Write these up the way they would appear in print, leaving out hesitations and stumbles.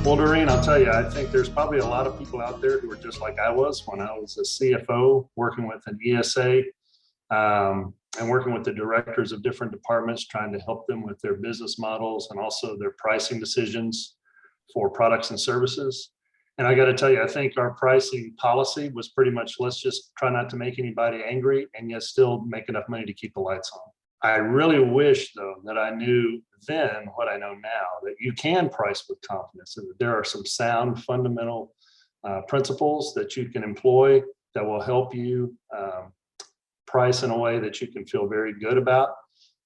Well, Doreen, I'll tell you, I think there's probably a lot of people out there who are just like I was when I was a CFO working with an ESA, and working with the directors of different departments, trying to help them with their business models and also their pricing decisions for products and services. And I got to tell you, I think our pricing policy was pretty much, let's just try not to make anybody angry and yet still make enough money to keep the lights on. I really wish, though, that I knew then what I know now, that you can price with confidence and that there are some sound fundamental principles that you can employ that will help you price in a way that you can feel very good about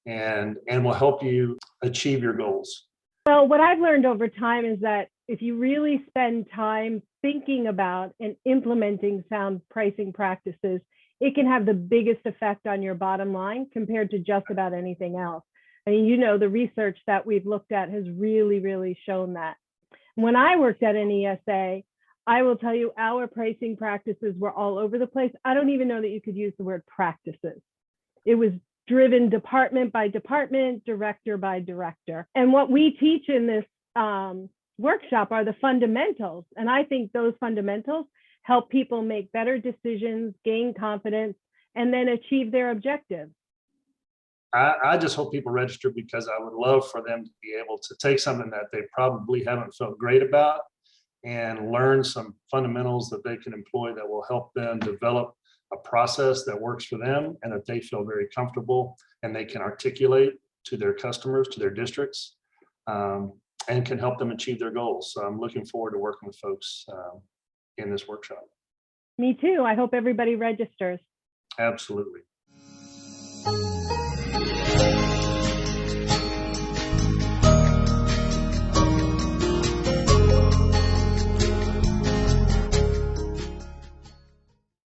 and will help you achieve your goals. Well, what I've learned over time is that if you really spend time thinking about and implementing sound pricing practices, it can have the biggest effect on your bottom line compared to just about anything else. I mean, the research that we've looked at has really shown that. When I worked at an ESA, I will tell you, our pricing practices were all over the place. I don't even know that you could use the word practices. It was driven department by department, director by director. And what we teach in this workshop are the fundamentals. And I think those fundamentals help people make better decisions, gain confidence, and then achieve their objectives. I just hope people register because I would love for them to be able to take something that they probably haven't felt great about and learn some fundamentals that they can employ that will help them develop a process that works for them and that they feel very comfortable and they can articulate to their customers, to their districts, and can help them achieve their goals. So I'm looking forward to working with folks in this workshop. Me too. I hope everybody registers. Absolutely.